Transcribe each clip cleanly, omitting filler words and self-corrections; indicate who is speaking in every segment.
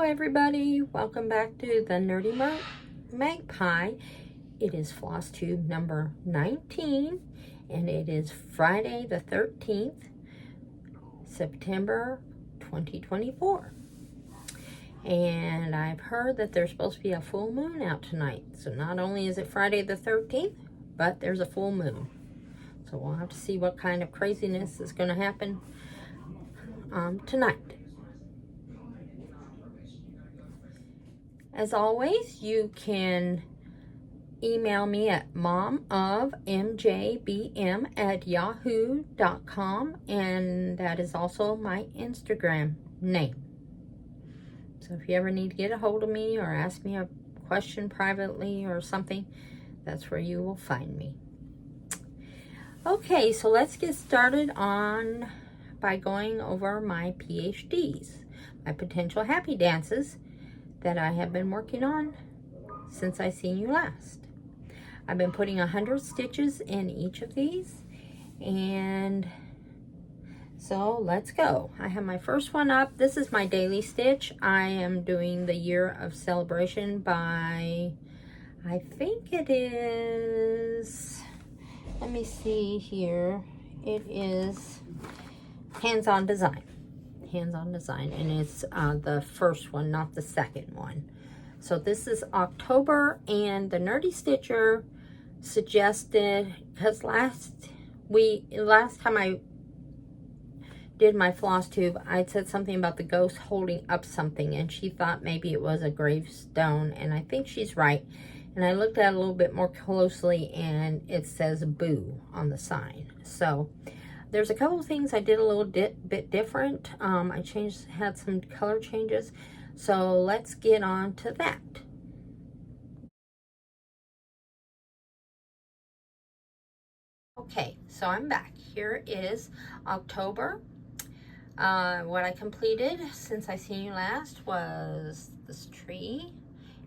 Speaker 1: everybody, welcome back to the Nerdy Magpie. It is Flosstube number 19 and it is Friday the 13th, September 2024. And I've heard that there's supposed to be a full moon out tonight. So not only is it Friday the 13th, but there's a full moon. So we'll have to see what kind of craziness is going to happen tonight. As always, you can email me at momofmjbm@yahoo.com, and that is also my Instagram name. So if you ever need to get a hold of me or ask me a question privately or something, that's where you will find me. Okay, so let's get started by going over my PhDs, my potential happy dances that I have been working on since I seen you last. I've been putting 100 stitches in each of these, and so let's go. I have my first one up. This is my daily stitch. I am doing the year of celebration by, I think it is, let me see here, it is Hands-On Design, and it's the first one, not the second one. So this is October, and the Nerdy Stitcher suggested, because last time I did my floss tube, I said something about the ghost holding up something, and she thought maybe it was a gravestone, and I think she's right. And I looked at it a little bit more closely, and it says boo on the sign. So there's a couple of things I did a little bit different. I had some color changes. So let's get on to that. Okay, so I'm back. Here is October. What I completed since I seen you last was this tree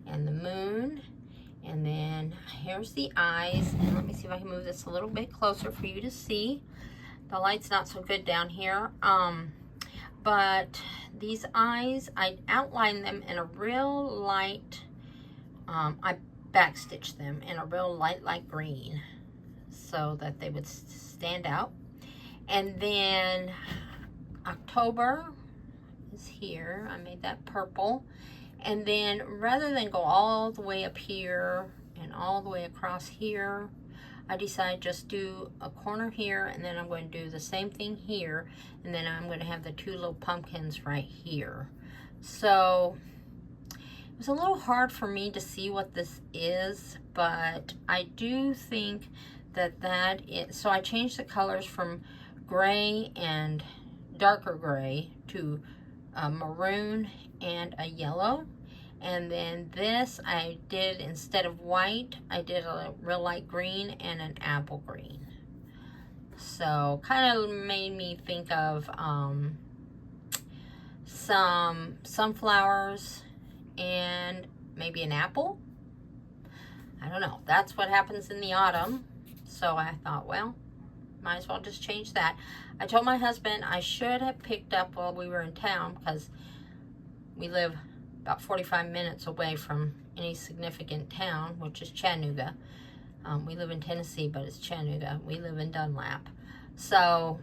Speaker 1: and the moon. And then here's the eyes. And let me see if I can move this a little bit closer for you to see. The light's not so good down here. But these eyes, I outlined them in a real light, I backstitched them in a real light green so that they would stand out. And then October is here. I made that purple. And then rather than go all the way up here and all the way across here, I decided just do a corner here, and then I'm going to do the same thing here, and then I'm going to have the two little pumpkins right here. So it was a little hard for me to see what this is, but I do think that is, so I changed the colors from gray and darker gray to maroon and a yellow. And then this I did, instead of white, I did a real light green and an apple green. So kind of made me think of some sunflowers and maybe an apple. I don't know. That's what happens in the autumn. So I thought, well, might as well just change that. I told my husband I should have picked up while we were in town, because we live about 45 minutes away from any significant town, which is Chattanooga. We live in Tennessee, but it's Chattanooga. We live in Dunlap. So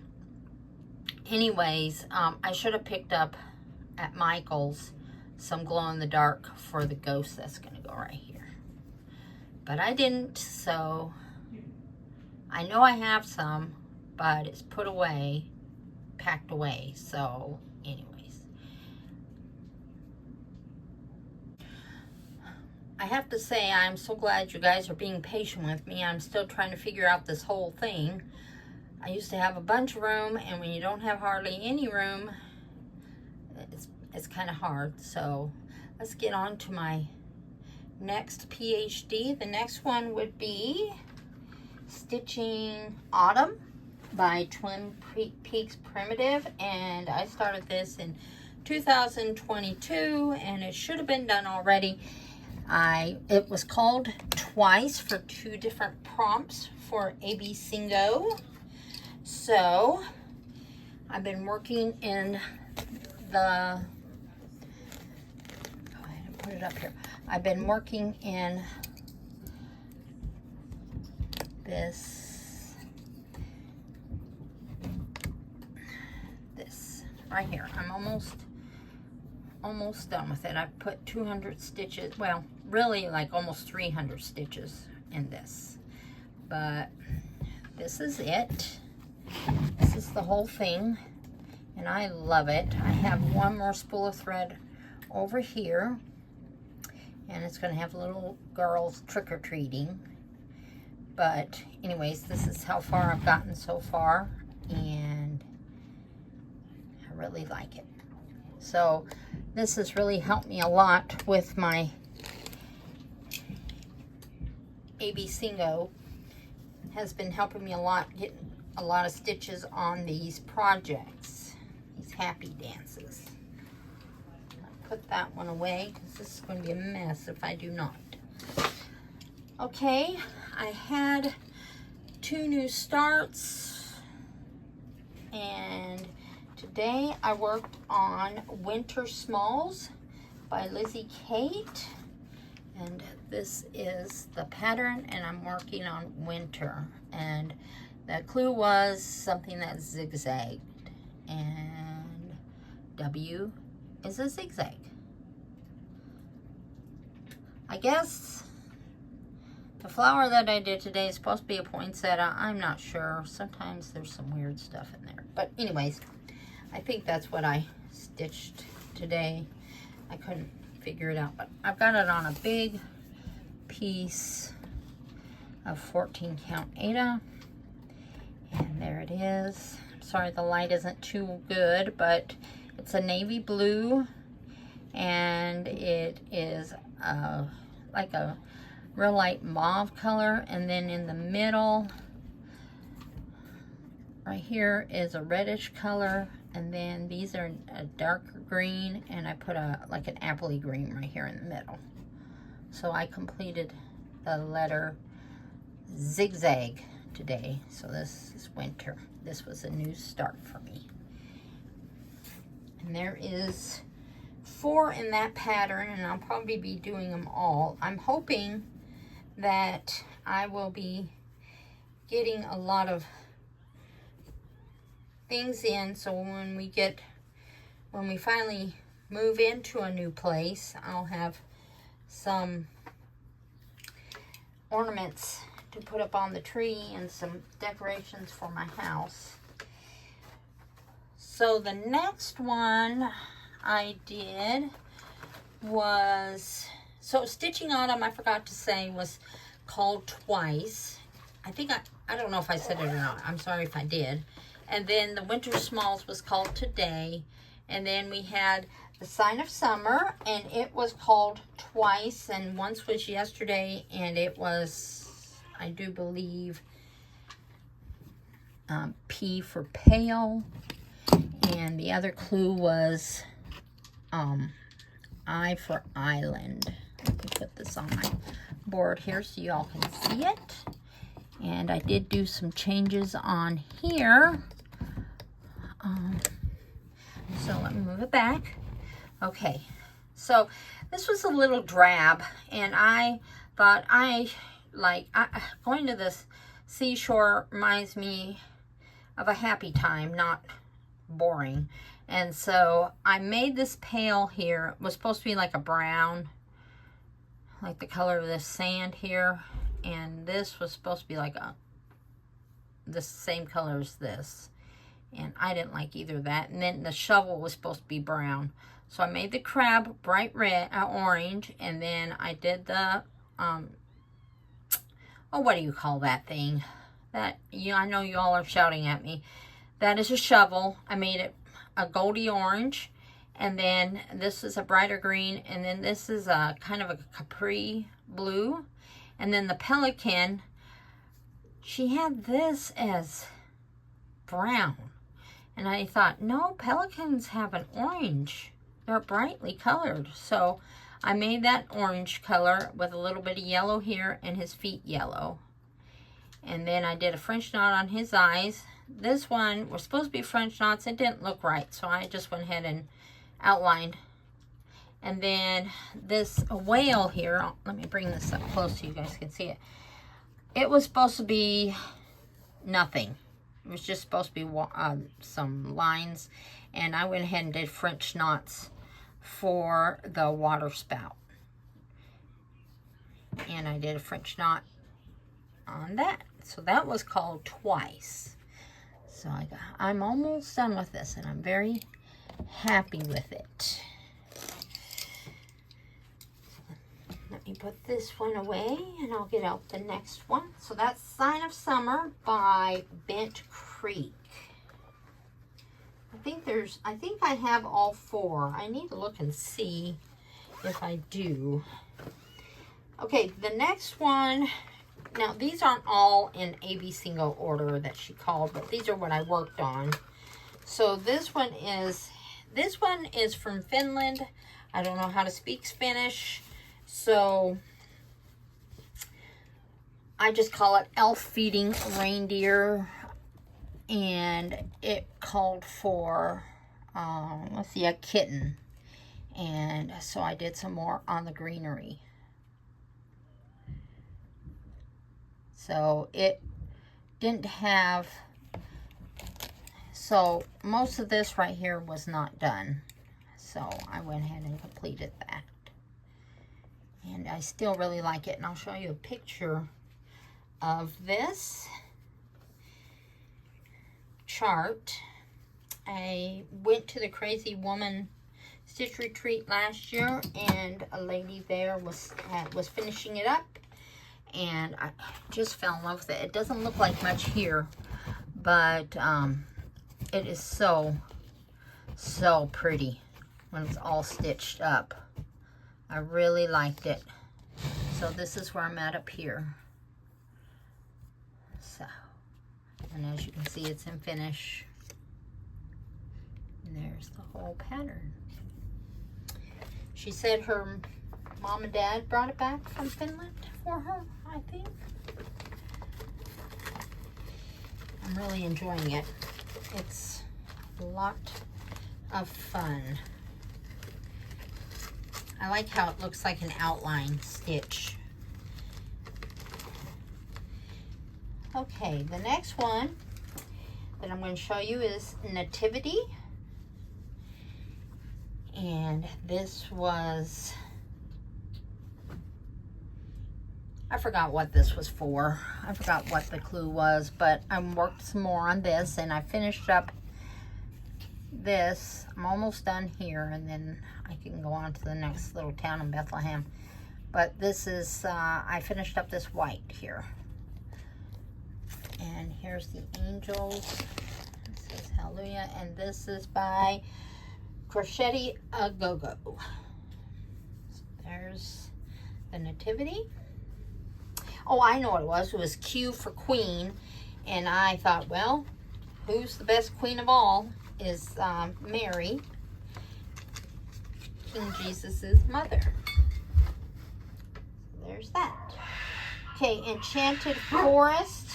Speaker 1: anyways, I should have picked up at Michael's some glow-in-the-dark for the ghost that's going to go right here. But I didn't, so I know I have some, but it's put away, packed away. So anyways. I have to say, I'm so glad you guys are being patient with me. I'm still trying to figure out this whole thing. I used to have a bunch of room, and when you don't have hardly any room, it's kind of hard. So let's get on to my next PhD. The next one would be Stitching Autumn by Twin Peaks Primitive, and I started this in 2022, and it should have been done already. It was called twice for 2 different prompts for AB Singo. So I've been working in the it up here. I've been working in this right here. I'm almost done with it. I put 200 stitches, well, really like almost 300 stitches in this, but this is it. This is the whole thing, and I love it. I have one more spool of thread over here, and it's going to have little girls trick-or-treating. But anyways, this is how far I've gotten so far, and I really like it. So this has really helped me a lot with my AB Singo. Has been helping me a lot, getting a lot of stitches on these projects, these happy dances. I'll put that one away because this is going to be a mess if I do not. Okay, I had 2 new starts, and today I worked on Winter Smalls by Lizzie Kate, and this is the pattern, and I'm working on winter, and the clue was something that zigzagged, and W is a zigzag. I guess the flower that I did today is supposed to be a poinsettia. I'm not sure. Sometimes there's some weird stuff in there. But anyways, I think that's what I stitched today. I couldn't figure it out, but I've got it on a big piece of 14 count Aida. And there it is. I'm sorry the light isn't too good, but it's a navy blue, and it is like a real light mauve color, and then in the middle right here is a reddish color, and then these are a darker green, and I put like an appley green right here in the middle. So I completed the letter zigzag today. So this is winter. This was a new start for me. And there is 4 in that pattern, and I'll probably be doing them all. I'm hoping that I will be getting a lot of things in, so when we finally move into a new place, I'll have some ornaments to put up on the tree and some decorations for my house. So the next one I did was, so Stitching Autumn, I forgot to say, was called twice. I think I don't know if I said it or not. I'm sorry if I did. And then the Winter Smalls was called Today. And then we had the Sign of Summer, and it was called twice. And once was yesterday, and it was, I do believe, P for Pale. And the other clue was I for Island. Let me put this on my board here so y'all can see it. And I did do some changes on here. So let me move it back. Okay, so this was a little drab, and I thought going to this seashore reminds me of a happy time, not boring. And so I made this pale here. It was supposed to be like a brown, like the color of this sand here, and this was supposed to be like the same color as this, and I didn't like either of that. And then the shovel was supposed to be brown, so I made the crab bright red, orange, and then I did the oh, what do you call that thing? That, I know you all are shouting at me. That is a shovel. I made it a goldy orange, and then this is a brighter green, and then this is a kind of a capri blue, and then the pelican, she had this as brown, and I thought, no, pelicans have an orange. They're brightly colored. So I made that orange color with a little bit of yellow here and his feet yellow. And then I did a French knot on his eyes. This one was supposed to be French knots. It didn't look right, so I just went ahead and outlined. And then this whale here, let me bring this up close so you guys can see it. It was supposed to be nothing. It was just supposed to be some lines. And I went ahead and did French knots for the water spout. And I did a French knot on that. So that was called twice. So I'm almost done with this, and I'm very happy with it. Let me put this one away, and I'll get out the next one. So that's Sign of Summer by Bent Creek. I think I have all 4. I need to look and see if I do. Okay, the next one. Now, these aren't all in AB single order that she called, but these are what I worked on. So this one is from Finland. I don't know how to speak Spanish, so I just call it Elf Feeding Reindeer. And it called for, let's see, a kitten. And so I did some more on the greenery. So it didn't have, so most of this right here was not done. So I went ahead and completed that. And I still really like it. And I'll show you a picture of this chart. I went to the Crazy Woman Stitch Retreat last year, and a lady there was finishing it up, and I just fell in love with it. It doesn't look like much here, but it is so pretty when it's all stitched up. I really liked it. So this is where I'm at up here. So, and as you can see, it's in finish. And there's the whole pattern. She said her mom and dad brought it back from Finland for her, I think. I'm really enjoying it. It's a lot of fun. I like how it looks like an outline stitch. Okay, the next one that I'm going to show you is Nativity. And this was, I forgot what this was for. I forgot what the clue was, but I worked some more on this, and I finished up this. I'm almost done here, and then I can go on to the next little town in Bethlehem. But this is, I finished up this white here. And here's the angels. It says Hallelujah. And this is by Crochetti A Go-Go. So there's the Nativity. Oh, I know what it was. It was Q for Queen. And I thought, well, who's the best queen of all is Mary, King Jesus's mother. So there's that. Okay, Enchanted Forest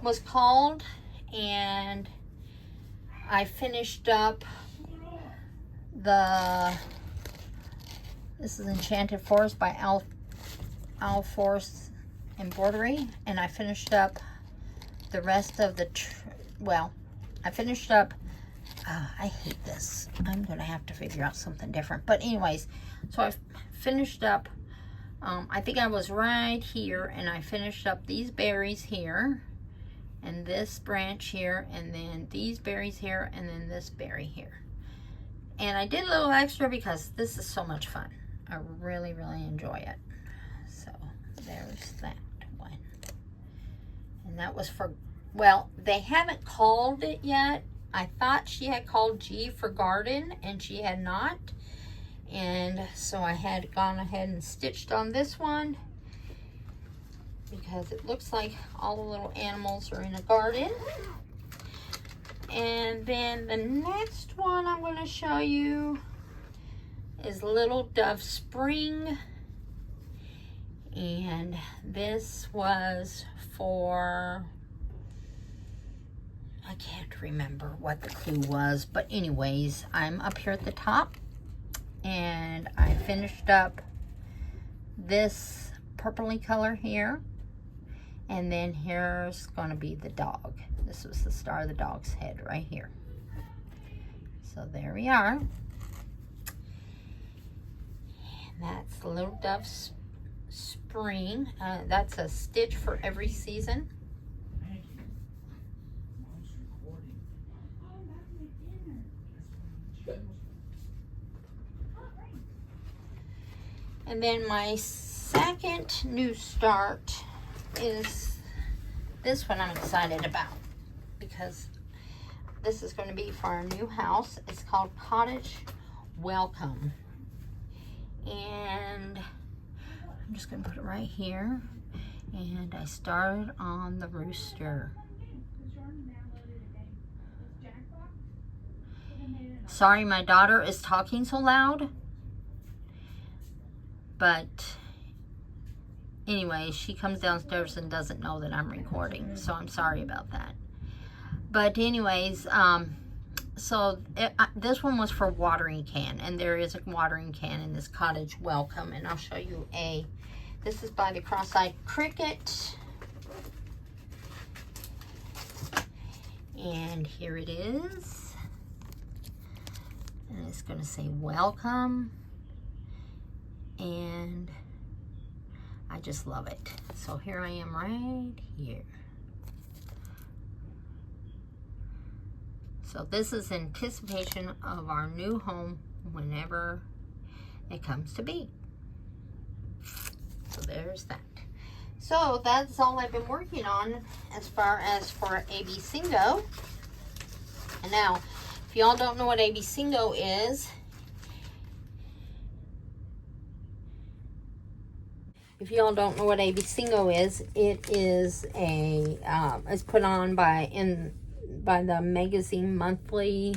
Speaker 1: was called, and I finished up this is Enchanted Forest by Al Forest Embroidery, and I finished up the rest of the, I finished up, I hate this. I'm going to have to figure out something different. But anyways, so I finished up, I think I was right here, and I finished up these berries here, and this branch here, and then these berries here, and then this berry here. And I did a little extra because this is so much fun. I really, really enjoy it. So there's that one. And that was for, well, they haven't called it yet. I thought she had called G for garden, and she had not. And so I had gone ahead and stitched on this one because it looks like all the little animals are in a garden. And then the next one I'm going to show you is Little Dove Spring. And this was for, I can't remember what the clue was, but anyways, I'm up here at the top, and I finished up this purpley color here, and then here's going to be the dog. This was the star of the dog's head right here. So there we are. And that's the Little Dove Spring. That's a stitch for every season. And then my second new start is this one I'm excited about, because this is going to be for our new house. It's called Cottage Welcome. And I'm just going to put it right here. And I started on the rooster. Sorry, my daughter is talking so loud. But anyway, she comes downstairs and doesn't know that I'm recording. So I'm sorry about that. But anyways, this one was for watering can. And there is a watering can in this Cottage Welcome. And I'll show you this is by the Cross-Eyed Cricket. And here it is. And it's going to say welcome. And I just love it. So here I am right here. So this is anticipation of our new home whenever it comes to be. So there's that. So that's all I've been working on as far as for AB Singo. And now, if y'all don't know what AB Singo is, it is a it's put on by the Magazine Monthly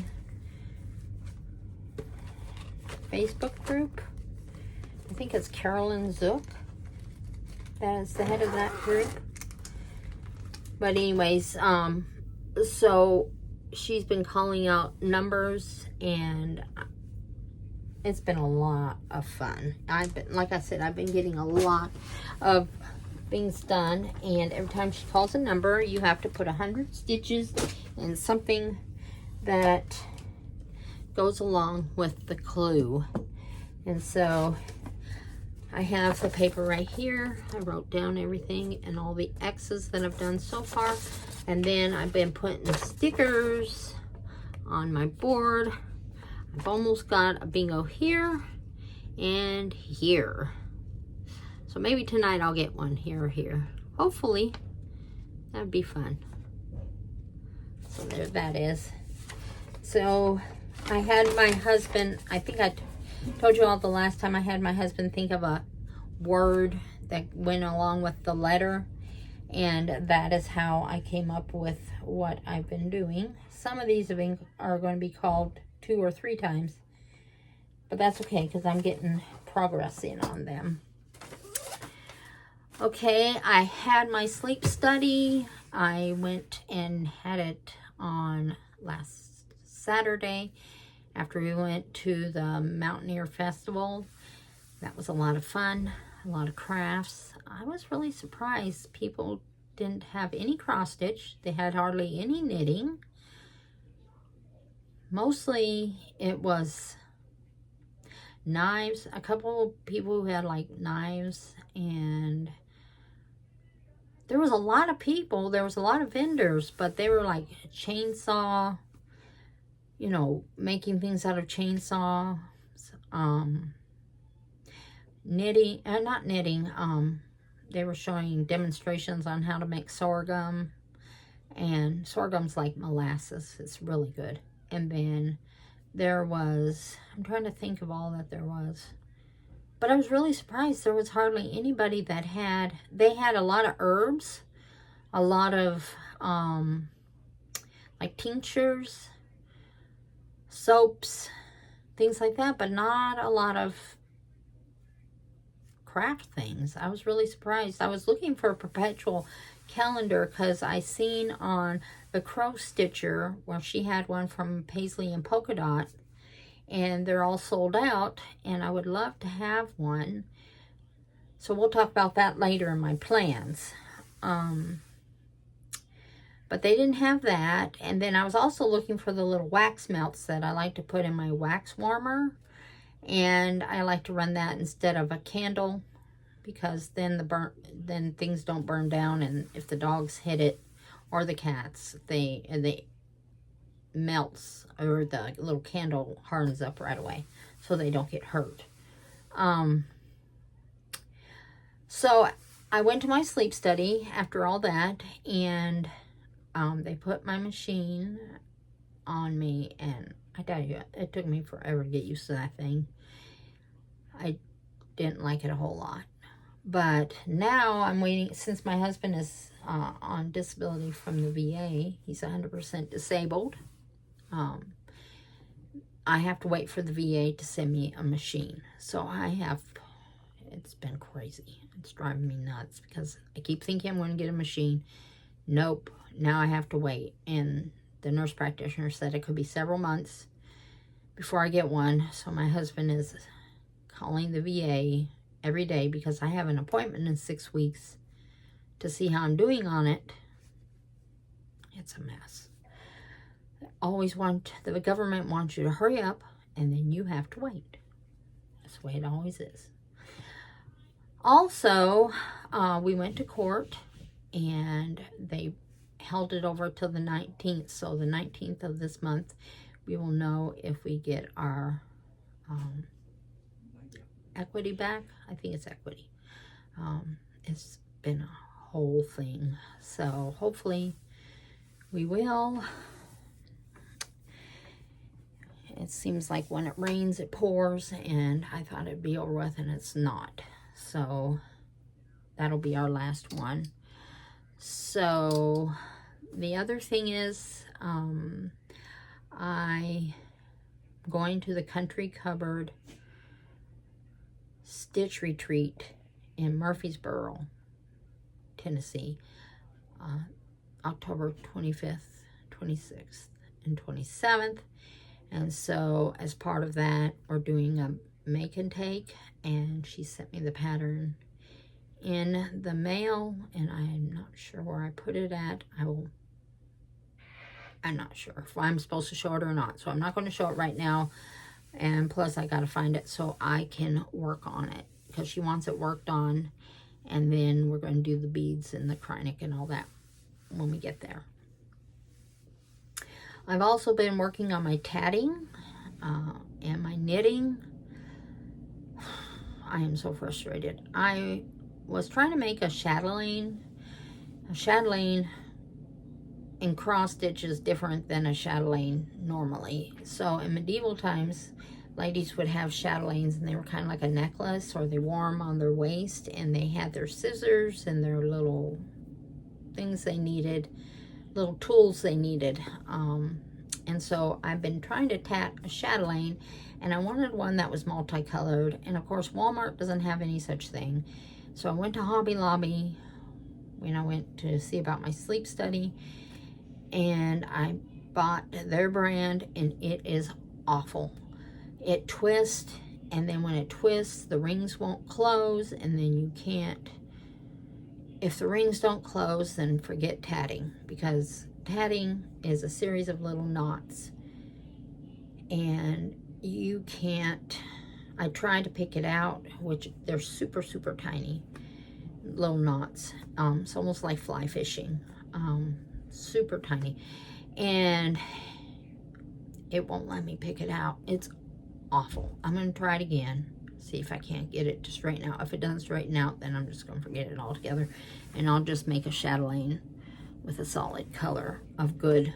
Speaker 1: Facebook group. I think it's Carolyn Zook that is the head of that group. But anyways, so she's been calling out numbers, and it's been a lot of fun. Like I said, I've been getting a lot of things done, and every time she calls a number, you have to put 100 stitches in something that goes along with the clue. And so I have the paper right here. I wrote down everything and all the X's that I've done so far. And then I've been putting stickers on my board. I've almost got a bingo here and here. So maybe tonight I'll get one here or here. Hopefully. That'd be fun. So there that is. So I had my husband, I think I told you all the last time, I had my husband think of a word that went along with the letter. And that is how I came up with what I've been doing. Some of these are going to be called 2 or 3 times. But that's okay, because I'm getting progress in on them. Okay, I had my sleep study. I went and had it on last Saturday after we went to the Mountaineer Festival. That was a lot of fun, a lot of crafts. I was really surprised people didn't have any cross stitch. They had hardly any knitting. Mostly it was knives. A couple of people who had like knives, and there was a lot of people. There was a lot of vendors, but they were like chainsaw, you know, making things out of chainsaw, knitting, not knitting, they were showing demonstrations on how to make sorghum, and sorghum's like molasses. It's really good. And then there was, I'm trying to think of all that there was, but I was really surprised there was hardly anybody that they had a lot of herbs, a lot of like tinctures, soaps, things like that, but not a lot of craft things. I was really surprised. I was looking for a perpetual calendar because I seen on the Crow Stitcher where she had one from Paisley and Polka Dot, and they're all sold out, and I would love to have one. So we'll talk about that later in my plans. But they didn't have that. And then I was also looking for the little wax melts that I like to put in my wax warmer. And I like to run that instead of a candle, because then then things don't burn down, and if the dogs hit it or the cats, they melts, or the little candle hardens up right away, so they don't get hurt. So I went to my sleep study after all that, and they put my machine on me, and I tell you, it took me forever to get used to that thing. I didn't like it a whole lot. But now I'm waiting, since my husband is on disability from the VA, he's 100% disabled. I have to wait for the VA to send me a machine. So it's been crazy. It's driving me nuts, because I keep thinking I'm going to get a machine. Nope. Now I have to wait. And the nurse practitioner said it could be several months before I get one. So my husband is calling the VA every day, because I have an appointment in 6 weeks to see how I'm doing on it. It's a mess. The government wants you to hurry up, and then you have to wait. That's the way it always is. Also, we went to court, and they held it over till the 19th. So the 19th of this month, we will know if we get our equity back. I think it's equity. It's been a whole thing. So hopefully we will. It seems like when it rains, it pours, and I thought it'd be over with, and it's not. So that'll be our last one. So the other thing is, I'm going to the Country Cupboard Stitch Retreat in Murfreesboro, Tennessee, October 25th, 26th, and 27th. And so as part of that, we're doing a make and take, and she sent me the pattern in the mail, and I'm not sure where I put it at. I'm not sure if I'm supposed to show it or not, so I'm not going to show it right now. And plus, I got to find it so I can work on it, because she wants it worked on, and then we're going to do the beads and the Kreinik and all that when we get there. I've also been working on my tatting and my knitting. I am so frustrated. I was trying to make a chatelaine. A chatelaine in cross stitch is different than a chatelaine normally. So in medieval times, ladies would have chatelaines, and they were kind of like a necklace, or they wore them on their waist, and they had their scissors and their little things they needed, little tools they needed. And so I've been trying to tat a chatelaine, and I wanted one that was multicolored, and of course Walmart doesn't have any such thing. So I went to Hobby Lobby when I went to see about my sleep study, and I bought their brand, and it is awful. It twists, and then when it twists, the rings won't close, and then you can't. If the rings don't close, then forget tatting, because tatting is a series of little knots, and you can't. I tried to pick it out, which they're super, super tiny little knots. It's almost like fly fishing. Super tiny, and it won't let me pick it out. It's awful. I'm going to try it again, see if I can't get it to straighten out. If it doesn't straighten out, then I'm just going to forget it altogether, and I'll just make a chatelaine with a solid color of good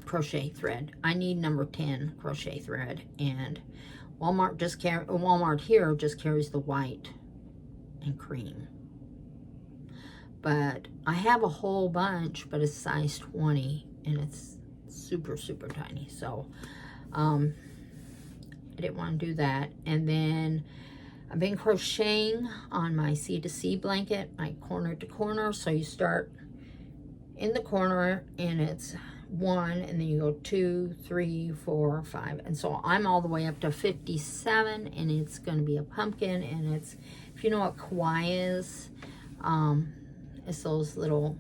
Speaker 1: crochet thread. I need number 10 crochet thread, and Walmart here just carries the white and cream. But I have a whole bunch, but it's size 20, and it's super, super tiny. So I didn't want to do that. And then I've been crocheting on my C2C blanket, my corner to corner. So you start in the corner, and it's 1, and then you go 2, 3, 4, 5, and so I'm all the way up to 57, and it's going to be a pumpkin. And it's, if you know what kawaii is, it's those little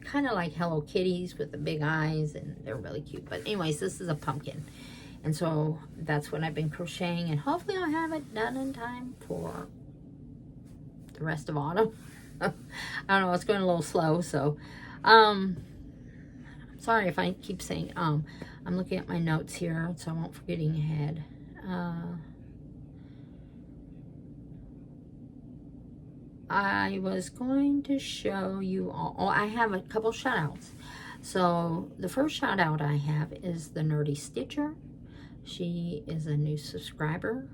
Speaker 1: kind of like Hello Kitties with the big eyes, and they're really cute. But anyways, this is a pumpkin, and so that's what I've been crocheting, and hopefully I'll have it done in time for the rest of autumn. I don't know, it's going a little slow, so sorry if I keep saying I'm looking at my notes here so I won't forgetting ahead. I was going to show you all. Oh, I have a couple shout outs. So the first shout out I have is the Nerdy Stitcher. She is a new subscriber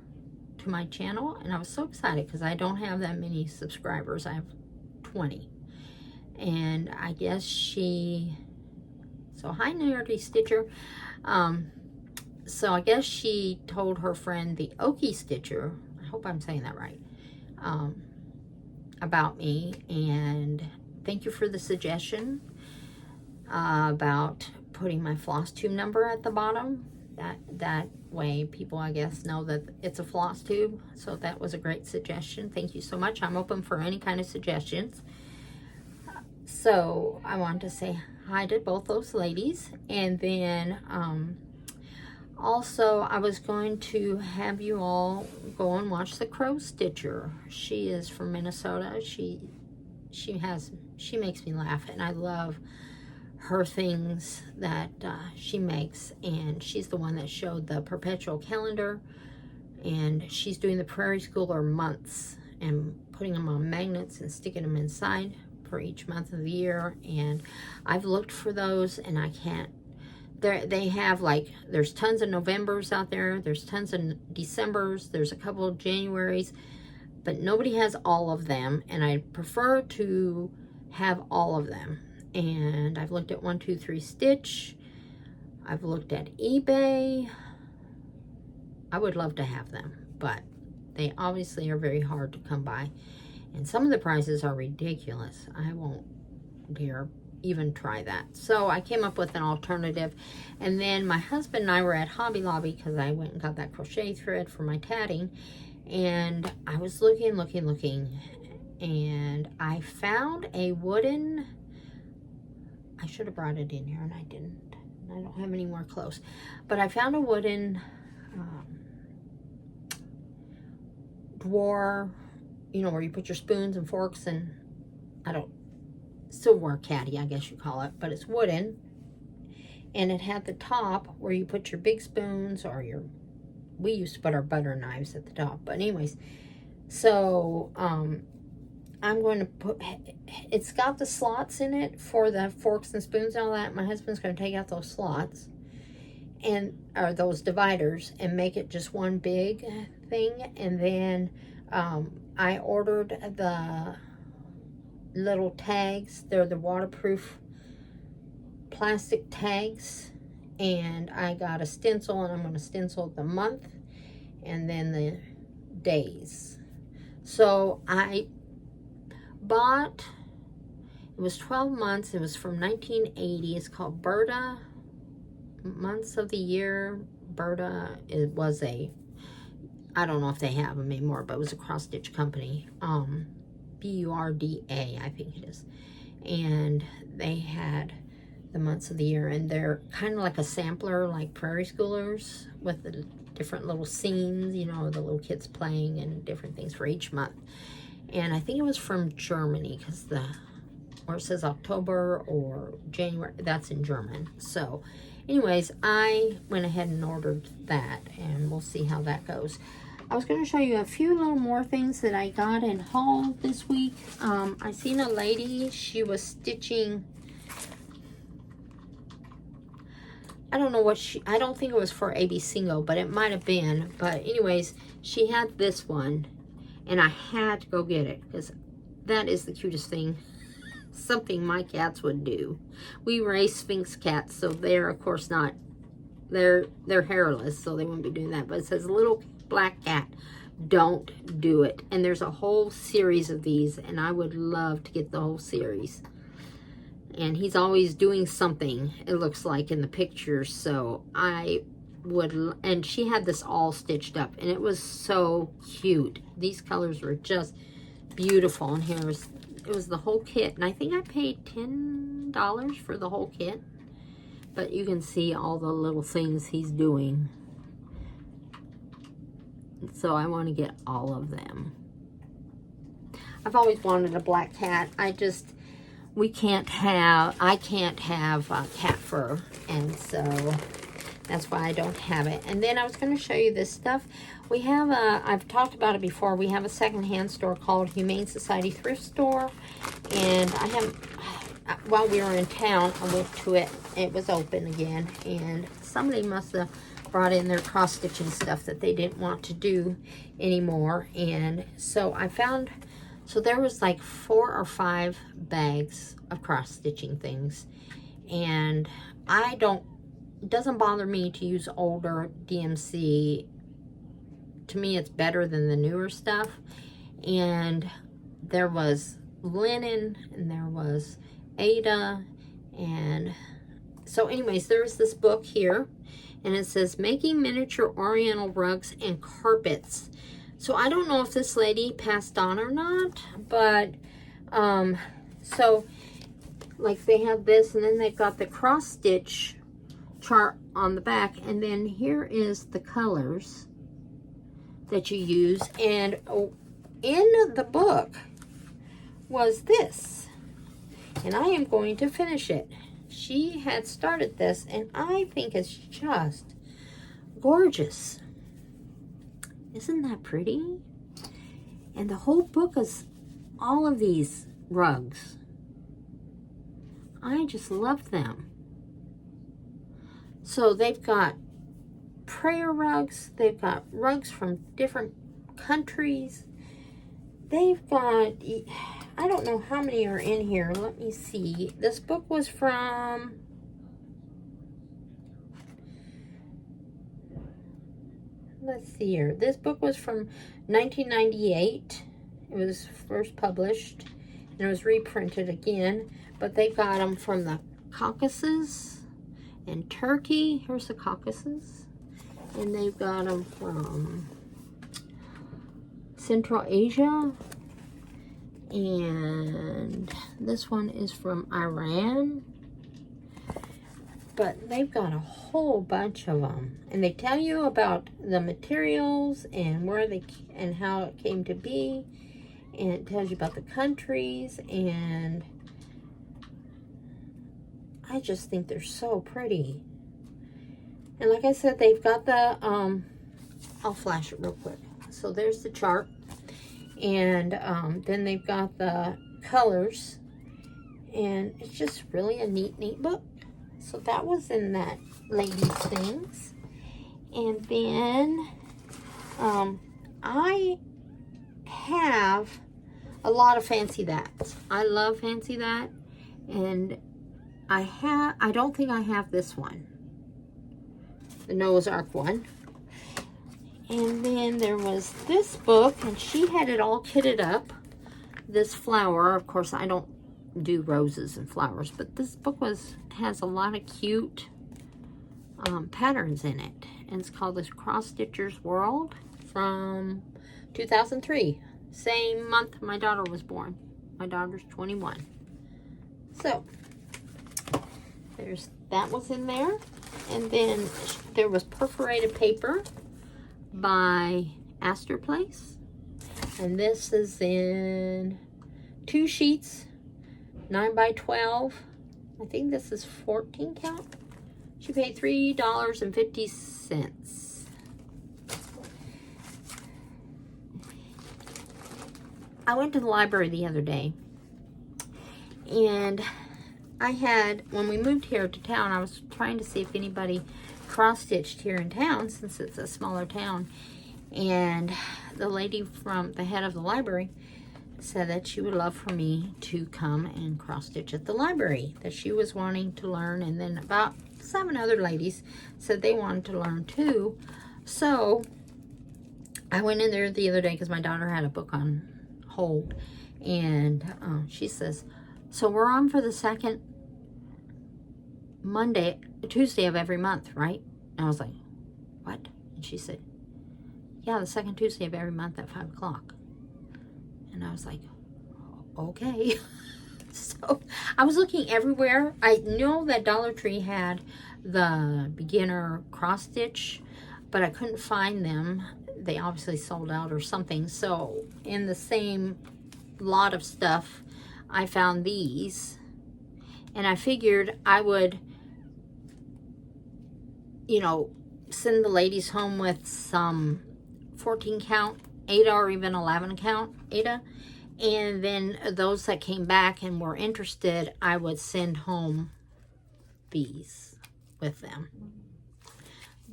Speaker 1: to my channel, and I was so excited because I don't have that many subscribers. I have 20, and I guess so hi Nerdy Stitcher. So I guess she told her friend the Okie Stitcher, I hope I'm saying that right, about me, and thank you for the suggestion about putting my Flosstube number at the bottom. That way people, I guess, know that it's a Flosstube. So that was a great suggestion. Thank you so much. I'm open for any kind of suggestions. So I wanted to say hi to both those ladies, and then also I was going to have you all go and watch the Crow Stitcher. She is from Minnesota. She makes me laugh, and I love her things that she makes. And she's the one that showed the perpetual calendar, and she's doing the Prairie Schooler months and putting them on magnets and sticking them inside for each month of the year. And I've looked for those, and I can't. They have, like, there's tons of Novembers out there, there's tons of Decembers, there's a couple of Januaries, but nobody has all of them, and I prefer to have all of them. And I've looked at 123 Stitch, I've looked at eBay. I would love to have them, but they obviously are very hard to come by, and some of the prices are ridiculous. I won't dare even try that. So I came up with an alternative, and then my husband and I were at Hobby Lobby because I went and got that crochet thread for my tatting, and I was looking, and I found a wooden, I should have brought it in here and I didn't. I don't have any more clothes, but I found a wooden drawer, you know, where you put your spoons and forks and, silverware caddy, I guess you call it, but it's wooden, and it had the top where you put your big spoons, or we used to put our butter knives at the top. But anyways, so I'm going to put, it's got the slots in it for the forks and spoons and all that. My husband's going to take out those slots or those dividers and make it just one big thing. And then I ordered the little tags. They're the waterproof plastic tags, and I got a stencil, and I'm going to stencil the month and then the days. So I bought, it was 12 months, it was from 1980, it's called Berta Months of the Year. Berta, it was I don't know if they have them anymore, but it was a cross stitch company. Burda, I think it is. And they had the months of the year, and they're kind of like a sampler, like Prairie Schoolers, with the different little scenes, you know, the little kids playing and different things for each month. And I think it was from Germany, because where it says October or January, that's in German. So anyways, I went ahead and ordered that, and we'll see how that goes. I was going to show you a few little more things that I got in haul this week. I seen a lady, she was stitching, I don't know what I don't think it was for AB Single, but it might have been. But anyways, she had this one, and I had to go get it because that is the cutest thing. Something my cats would do. We raise Sphinx cats, so they're of course not, they're hairless, so they wouldn't be doing that. But it says, little black cat, don't do it. And there's a whole series of these, and I would love to get the whole series. And he's always doing something, it looks like, in the pictures. So I would, and she had this all stitched up, and it was so cute. These colors were just beautiful. And it was the whole kit, and I think I paid $10 for the whole kit. But you can see all the little things he's doing. So I want to get all of them. I've always wanted a black cat. I can't have cat fur, and so that's why I don't have it. And then I was going to show you this stuff. We have I've talked about it before, we have a secondhand store called Humane Society Thrift Store, and I have, while we were in town, I went to it. It was open again, and somebody must have brought in their cross-stitching stuff that they didn't want to do anymore. And so I found, so there was like 4 or 5 bags of cross-stitching things, and it doesn't bother me to use older DMC. To me, it's better than the newer stuff. And there was linen, and there was Ada, and so anyways, there's this book here, and it says Making Miniature Oriental Rugs and Carpets. So I don't know if this lady passed on or not, but so like they have this, and then they've got the cross stitch chart on the back, and then here is the colors that you use. And in the book was this, and I am going to finish it. She had started this, and I think it's just gorgeous. Isn't that pretty? And the whole book is all of these rugs. I just love them. So they've got prayer rugs. They've got rugs from different countries. They've got, I don't know how many are in here. Let me see. This book was from, let's see here. This book was from 1998. It was first published, and it was reprinted again. But they got them from the Caucasus and Turkey. Here's the Caucasus. And they've got them from Central Asia. And this one is from Iran. But they've got a whole bunch of them. And they tell you about the materials and where they and how it came to be. And it tells you about the countries. And I just think they're so pretty. And like I said, they've got the, I'll flash it real quick. So there's the chart. And then they've got the colors. And it's just really a neat book. So that was in that lady's things. And then I have a lot of Fancy That's. I love Fancy That. And I don't think I have this one, the Noah's Ark one. And then there was this book, and she had it all kitted up. This flower, of course, I don't do roses and flowers, but this book has a lot of cute patterns in it. And it's called This Cross Stitcher's World from 2003. Same month my daughter was born. My daughter's 21. So that was in there. And then there was perforated paper by Astor Place. And this is in 2 sheets, 9 by 12. I think this is 14 count. She paid $3.50. I went to the library the other day, and when we moved here to town, I was trying to see if anybody cross-stitched here in town, since it's a smaller town. And the lady from the head of the library said that she would love for me to come and cross-stitch at the library, that she was wanting to learn. And then about 7 other ladies said they wanted to learn too. So I went in there the other day because my daughter had a book on hold. And she says, so we're on for the second Tuesday of every month, right? And I was like, what? And she said, yeah, the second Tuesday of every month at 5 o'clock. And I was like, okay. So I was looking everywhere. I know that Dollar Tree had the beginner cross stitch, but I couldn't find them. They obviously sold out or something. So in the same lot of stuff, I found these. And I figured I would, you know, send the ladies home with some 14 count Aida or even 11 count Aida. And then those that came back and were interested, I would send home these with them.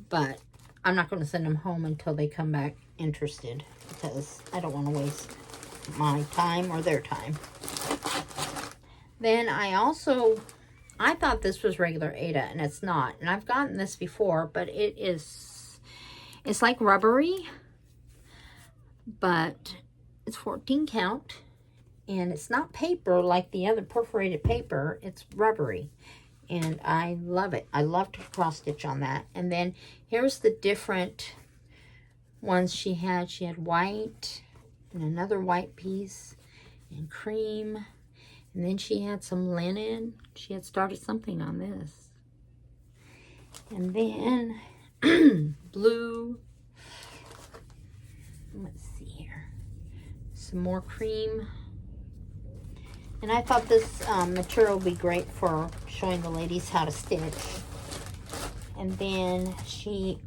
Speaker 1: But I'm not going to send them home until they come back interested, because I don't want to waste my time or their time. Then I thought this was regular Aida, and it's not. And I've gotten this before, but it's like rubbery, but it's 14 count, and it's not paper like the other perforated paper. It's rubbery, and I love it. I love to cross stitch on that. And then here's the different ones she had. She had white and another white piece and cream, and then she had some linen. She had started something on this, and then blue. Let's see here. Some more cream. And I thought this material would be great for showing the ladies how to stitch. And then she,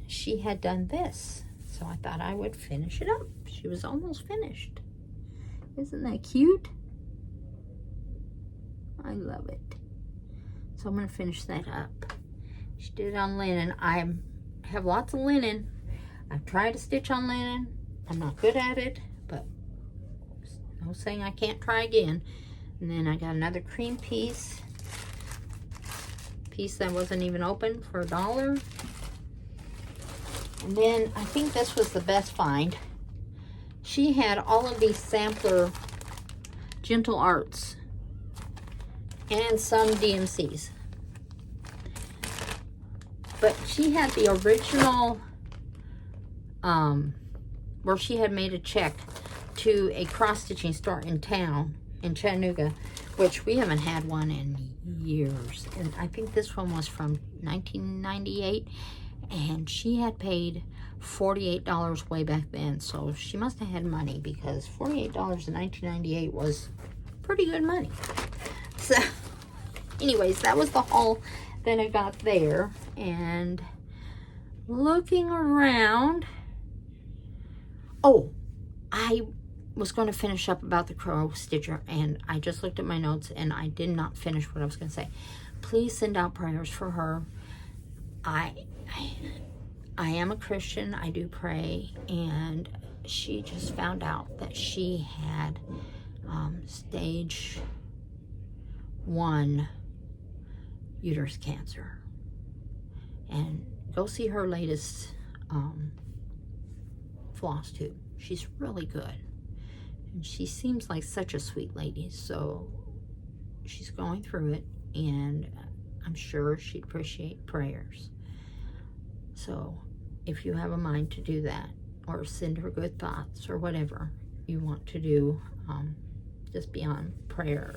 Speaker 1: she had done this. So I thought I would finish it up. She was almost finished. Isn't that cute? I love it. So I'm going to finish that up. She did it on linen. I have lots of linen. I've tried to stitch on linen. I'm not good at it, but no saying I can't try again. And then I got another cream piece that wasn't even open, for $1. And then I think this was the best find. She had all of these sampler Gentle Arts and some DMCs. But she had the original, where she had made a check to a cross-stitching store in town, in Chattanooga, which we haven't had one in years. And I think this one was from 1998, and she had paid $48 way back then. So she must have had money, because $48 in 1998 was pretty good money. So anyways, that was the haul that I got there. And looking around, I was going to finish up about the crow stitcher, and I just looked at my notes and I did not finish what I was going to say. Please send out prayers for her. I am a Christian. I do pray, and she just found out that she had stage 1 uterus cancer. And go see her latest Flosstube. She's really good. And she seems like such a sweet lady. So she's going through it, and I'm sure she'd appreciate prayers. So if you have a mind to do that, or send her good thoughts, or whatever you want to do, just beyond prayer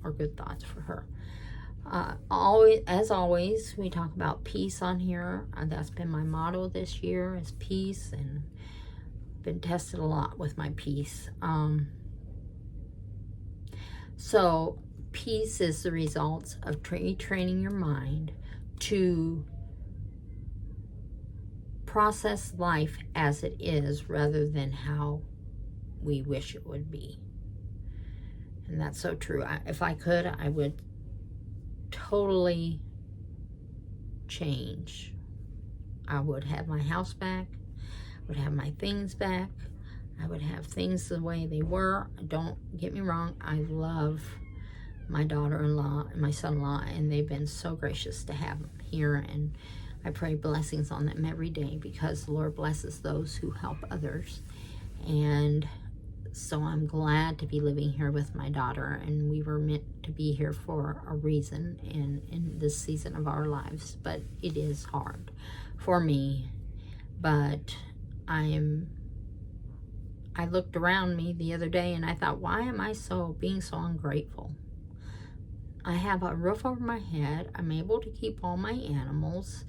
Speaker 1: or good thoughts for her. As always, we talk about peace on here. That's been my motto this year, is peace, and been tested a lot with my peace. So peace is the result of training your mind to process life as it is, rather than how we wish it would be. And that's so true. If I could, I would totally change. I would have my house back. I would have my things back. I would have things the way they were. Don't get me wrong. I love my daughter-in-law and my son-in-law, and they've been so gracious to have them here. And I pray blessings on them every day, because the Lord blesses those who help others. And So I'm glad to be living here with my daughter, and we were meant to be here for a reason in this season of our lives. But it is hard for me. But I looked around me the other day and I thought, why am I being so ungrateful? I have a roof over my head. I'm able to keep all my animals.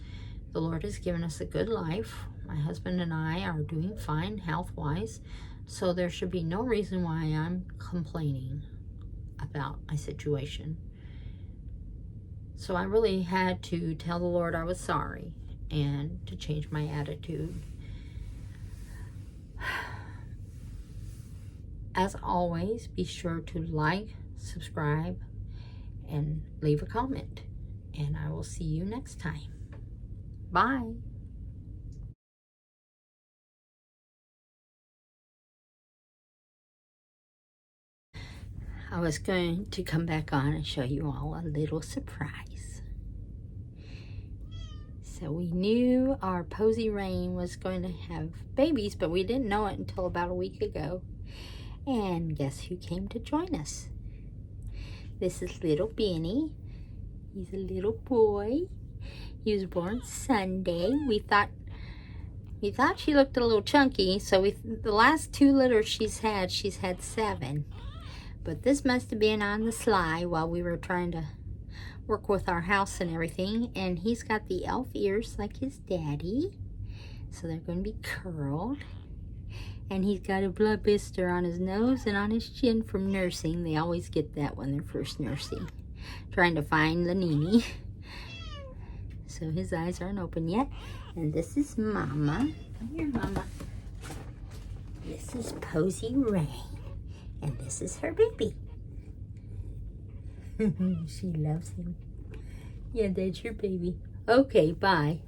Speaker 1: The Lord has given us a good life. My husband and I are doing fine health-wise. So there should be no reason why I'm complaining about my situation. So I really had to tell the Lord I was sorry and to change my attitude. As always, be sure to like, subscribe, and leave a comment. And I will see you next time. Bye. I was going to come back on and show you all a little surprise. So we knew our Posy Rain was going to have babies, but we didn't know it until about a week ago. And guess who came to join us? This is little Benny. He's a little boy. He was born Sunday. We thought she looked a little chunky, so the last 2 litters she's had 7. But this must have been on the sly while we were trying to work with our house and everything. And he's got the elf ears like his daddy, so they're going to be curled. And he's got a blood blister on his nose and on his chin from nursing. They always get that when they're first nursing, trying to find the Nini. So his eyes aren't open yet. And this is Mama. Come here, Mama. This is Posy Rain. And this is her baby. She loves him. Yeah, that's your baby. Okay, bye.